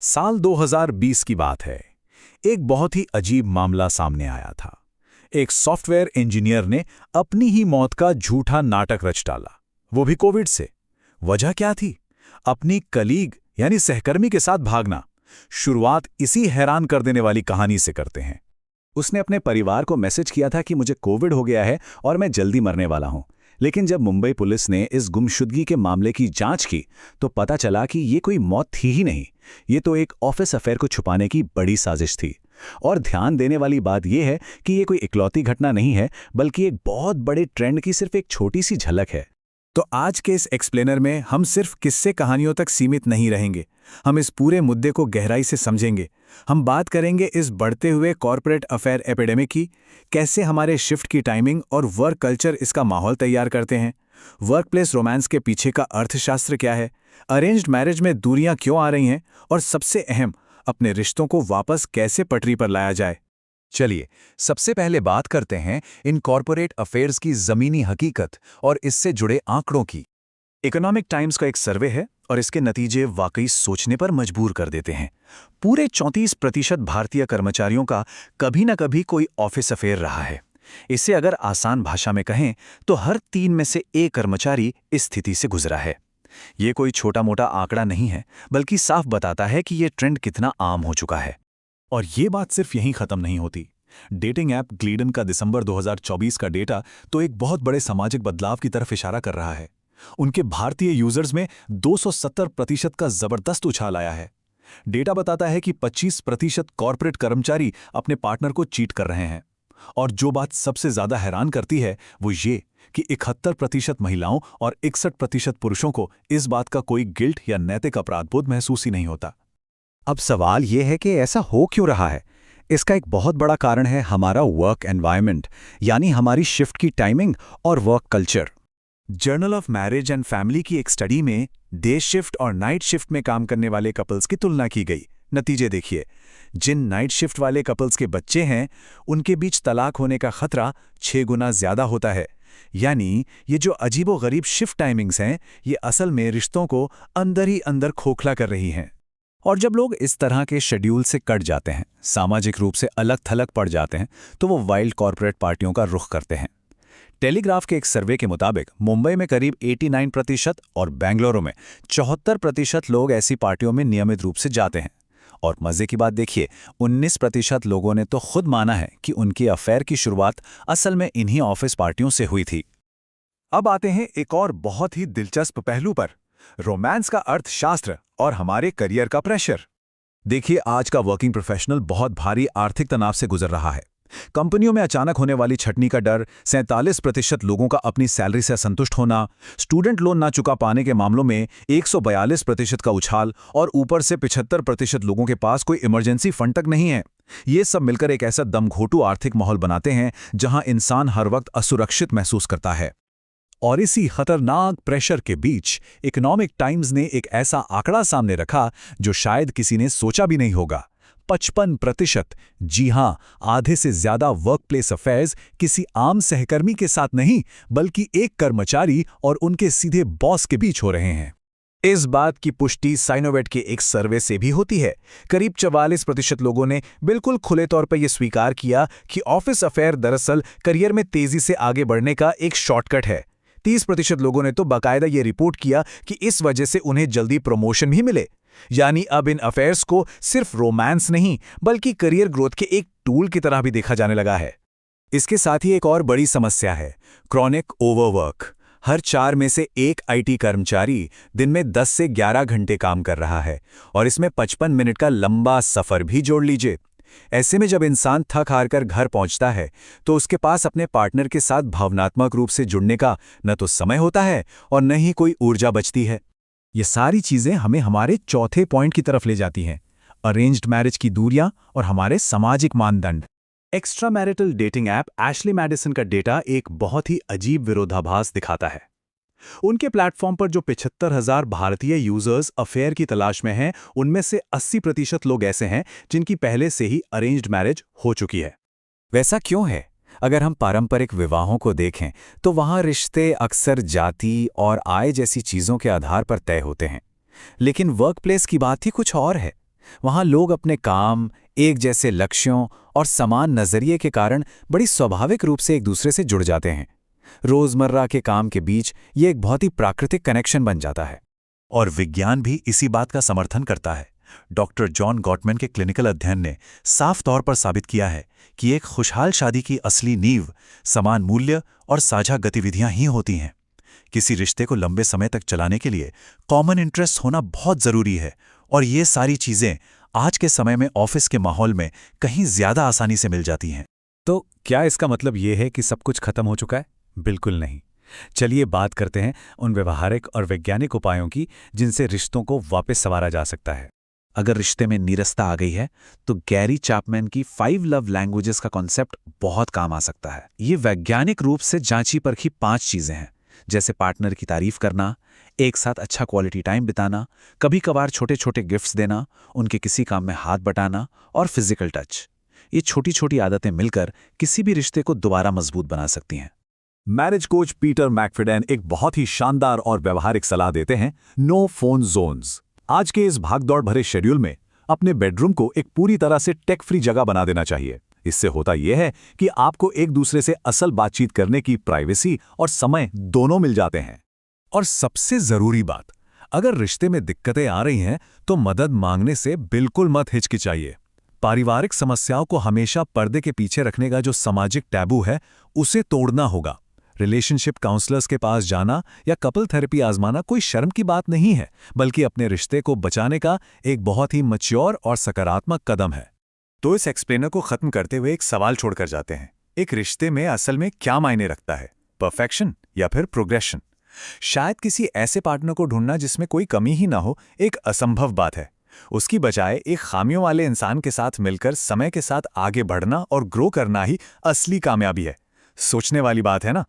साल 2020 की बात है। एक बहुत ही अजीब मामला सामने आया था। एक सॉफ्टवेयर इंजीनियर ने अपनी ही मौत का झूठा नाटक रच डाला, वो भी कोविड से। वजह क्या थी? अपनी कलीग यानी सहकर्मी के साथ भागना। शुरुआत इसी हैरान कर देने वाली कहानी से करते हैं। उसने अपने परिवार को मैसेज किया था कि मुझे कोविड हो गया है और मैं जल्दी मरने वाला हूं। लेकिन जब मुंबई पुलिस ने इस गुमशुदगी के मामले की जांच की तो पता चला कि ये कोई मौत थी ही नहीं। ये तो एक ऑफिस अफेयर को छुपाने की बड़ी साजिश थी। और ध्यान देने वाली बात यह है कि ये कोई इकलौती घटना नहीं है, बल्कि एक बहुत बड़े ट्रेंड की सिर्फ एक छोटी सी झलक है। तो आज के इस एक्सप्लेनर में हम सिर्फ किस्से कहानियों तक सीमित नहीं रहेंगे। हम इस पूरे मुद्दे को गहराई से समझेंगे। हम बात करेंगे इस बढ़ते हुए कॉर्पोरेट अफेयर एपिडेमिक की, कैसे हमारे शिफ्ट की टाइमिंग और वर्क कल्चर इसका माहौल तैयार करते हैं, वर्कप्लेस रोमांस के पीछे का अर्थशास्त्र क्या है, अरेंज्ड मैरिज में दूरियां क्यों आ रही हैं, और सबसे अहम, अपने रिश्तों को वापस कैसे पटरी पर लाया जाए। चलिए, सबसे पहले बात करते हैं इन कॉर्पोरेट अफेयर्स की ज़मीनी हकीकत और इससे जुड़े आंकड़ों की। इकोनॉमिक टाइम्स का एक सर्वे है और इसके नतीजे वाकई सोचने पर मजबूर कर देते हैं। पूरे 34% भारतीय कर्मचारियों का कभी न कभी कोई ऑफिस अफेयर रहा है। इसे अगर आसान भाषा में कहें तो हर 3 में से एक कर्मचारी इस स्थिति से गुजरा है। ये कोई छोटा मोटा आंकड़ा नहीं है, बल्कि साफ बताता है कि ये ट्रेंड कितना आम हो चुका है। और ये बात सिर्फ यहीं खत्म नहीं होती। डेटिंग ऐप ग्लीडन का दिसंबर 2024 का डेटा तो एक बहुत बड़े सामाजिक बदलाव की तरफ इशारा कर रहा है। उनके भारतीय यूजर्स में 270% का जबरदस्त उछाल आया है। डेटा बताता है कि 25% कॉर्पोरेट कर्मचारी अपने पार्टनर को चीट कर रहे हैं। और जो बात सबसे ज्यादा हैरान करती है वो ये कि 71% महिलाओं और 61% पुरुषों को इस बात का कोई गिल्ट या नैतिक अपराध बोध महसूस ही नहीं होता। अब सवाल यह है कि ऐसा हो क्यों रहा है। इसका एक बहुत बड़ा कारण है हमारा वर्क एनवायरनमेंट, यानी हमारी शिफ्ट की टाइमिंग और work culture. Journal of marriage and family की एक स्टडी में डे शिफ्ट और नाइट शिफ्ट में काम करने वाले कपल्स की तुलना की गई। नतीजे देखिए, जिन नाइट शिफ्ट वाले कपल्स के बच्चे हैं उनके बीच तलाक होने का खतरा 6 गुना ज्यादा होता है। यानी ये जो अजीबोगरीब शिफ्ट टाइमिंग्स हैं, ये असल में रिश्तों को अंदर ही अंदर खोखला कर रही हैं। और जब लोग इस तरह के शेड्यूल से कट जाते हैं, सामाजिक रूप से अलग थलग पड़ जाते हैं, तो वो वाइल्ड कॉर्पोरेट पार्टियों का रुख करते हैं। टेलीग्राफ के एक सर्वे के मुताबिक मुंबई में करीब 89% और बेंगलुरु में 74% लोग ऐसी पार्टियों में नियमित रूप से जाते हैं। और मजे की बात देखिए, 19% लोगों ने तो खुद माना है कि उनकी अफेयर की शुरुआत असल में इन्हीं ऑफिस पार्टियों से हुई थी। अब आते हैं एक और बहुत ही दिलचस्प पहलू पर, रोमांस का अर्थशास्त्र और हमारे करियर का प्रेशर। देखिए, आज का वर्किंग प्रोफेशनल बहुत भारी आर्थिक तनाव से गुजर रहा है। कंपनियों में अचानक होने वाली छटनी का डर, 47% लोगों का अपनी सैलरी से असंतुष्ट होना, स्टूडेंट लोन ना चुका पाने के मामलों में 142% का उछाल, और ऊपर से 75% लोगों के पास कोई इमरजेंसी फंड तक नहीं है। ये सब मिलकर एक ऐसा दमघोंटू आर्थिक माहौल बनाते हैं जहां इंसान हर वक्त असुरक्षित महसूस करता है। और इसी खतरनाक प्रेशर के बीच इकोनॉमिक टाइम्स ने एक ऐसा आंकड़ा सामने रखा जो शायद किसी ने सोचा भी नहीं होगा। 55%, जी हां, आधे से ज्यादा वर्कप्लेस अफेयर्स किसी आम सहकर्मी के साथ नहीं, बल्कि एक कर्मचारी और उनके सीधे बॉस के बीच हो रहे हैं। इस बात की पुष्टि साइनोवेट के एक सर्वे से भी होती है। करीब 44% लोगों ने बिल्कुल खुले तौर पर यह स्वीकार किया कि ऑफिस अफेयर दरअसल करियर में तेजी से आगे बढ़ने का एक शॉर्टकट है। 30% लोगों ने तो बाकायदा ये रिपोर्ट किया कि इस वजह से उन्हें जल्दी प्रमोशन भी मिले। यानी अब इन अफेयर्स को सिर्फ रोमांस नहीं, बल्कि करियर ग्रोथ के एक टूल की तरह भी देखा जाने लगा है। इसके साथ ही एक और बड़ी समस्या है, क्रॉनिक ओवरवर्क। हर 4 में से एक आईटी कर्मचारी दिन में 10 से 11 घंटे काम कर रहा है, और इसमें 55 मिनट का लंबा सफर भी जोड़ लीजिए। ऐसे में जब इंसान थक हार कर घर पहुंचता है तो उसके पास अपने पार्टनर के साथ भावनात्मक रूप से जुड़ने का न तो समय होता है और न ही कोई ऊर्जा बचती है। ये सारी चीजें हमें हमारे चौथे पॉइंट की तरफ ले जाती हैं, अरेंज्ड मैरिज की दूरियां और हमारे सामाजिक मानदंड। Extra marital dating app Ashley Madison का डेटा एक बहुत ही अजीब विरोधाभास दिखाता है। उनके प्लेटफॉर्म पर जो 75,000 भारतीय यूजर्स अफेयर की तलाश में हैं, उनमें से 80% लोग ऐसे हैं जिनकी पहले से ही अरेंज्ड मैरिज हो चुकी है। वैसा क्यों है? अगर हम पारंपरिक विवाहों को देखें तो वहां रिश्ते अक्सर जाति और आय जैसी चीजों के आधार पर तय होते हैं। लेकिन वर्कप्लेस की बात ही कुछ और है। वहाँ लोग अपने काम, एक जैसे लक्ष्यों और समान नज़रिए के कारण बड़ी स्वाभाविक रूप से एक दूसरे से जुड़ जाते हैं। रोज़मर्रा के काम के बीच ये एक बहुत ही प्राकृतिक कनेक्शन बन जाता है। और विज्ञान भी इसी बात का समर्थन करता है। डॉक्टर जॉन गॉटमैन के क्लिनिकल अध्ययन ने साफ तौर पर साबित किया है कि एक खुशहाल शादी की असली नींव समान मूल्य और साझा गतिविधियां ही होती हैं। किसी रिश्ते को लंबे समय तक चलाने के लिए कॉमन इंटरेस्ट होना बहुत जरूरी है, और ये सारी चीजें आज के समय में ऑफिस के माहौल में कहीं ज्यादा आसानी से मिल जाती हैं। तो क्या इसका मतलब ये है कि सब कुछ खत्म हो चुका है? बिल्कुल नहीं। चलिए बात करते हैं उन व्यवहारिक और वैज्ञानिक उपायों की जिनसे रिश्तों को वापस संवारा जा सकता है। अगर रिश्ते में नीरसता आ गई है तो गैरी चैपमैन की 5 लव लैंग्वेजेस का कॉन्सेप्ट बहुत काम आ सकता है। ये वैज्ञानिक रूप से जांची परखी 5 चीजें हैं, जैसे पार्टनर की तारीफ करना, एक साथ अच्छा क्वालिटी टाइम बिताना, कभी कभार छोटे छोटे गिफ्ट्स देना, उनके किसी काम में हाथ बटाना और फिजिकल टच। ये छोटी छोटी आदतें मिलकर किसी भी रिश्ते को दोबारा मजबूत बना सकती हैं। मैरिज कोच पीटर मैकफिडेन एक बहुत ही शानदार और व्यवहारिक सलाह देते हैं, नो फोन जोन्स। आज के इस भागदौड़ भरे शेड्यूल में अपने बेडरूम को एक पूरी तरह से टेक फ्री जगह बना देना चाहिए। इससे होता यह है कि आपको एक दूसरे से असल बातचीत करने की प्राइवेसी और समय दोनों मिल जाते हैं। और सबसे जरूरी बात, अगर रिश्ते में दिक्कतें आ रही हैं तो मदद मांगने से बिल्कुल मत हिचकिचाइए। पारिवारिक समस्याओं को हमेशा पर्दे के पीछे रखने का जो सामाजिक टैबू है, उसे तोड़ना होगा। रिलेशनशिप काउंसलर्स के पास जाना या कपल थेरेपी आजमाना कोई शर्म की बात नहीं है, बल्कि अपने रिश्ते को बचाने का एक बहुत ही मैच्योर और सकारात्मक कदम है। तो इस एक्सप्लेनर को खत्म करते हुए एक सवाल छोड़कर जाते हैं। एक रिश्ते में असल में क्या मायने रखता है, परफेक्शन या फिर प्रोग्रेशन? शायद किसी ऐसे पार्टनर को ढूंढना जिसमें कोई कमी ही ना हो एक असंभव बात है। उसकी बजाय एक खामियों वाले इंसान के साथ मिलकर समय के साथ आगे बढ़ना और ग्रो करना ही असली कामयाबी है। सोचने वाली बात है ना?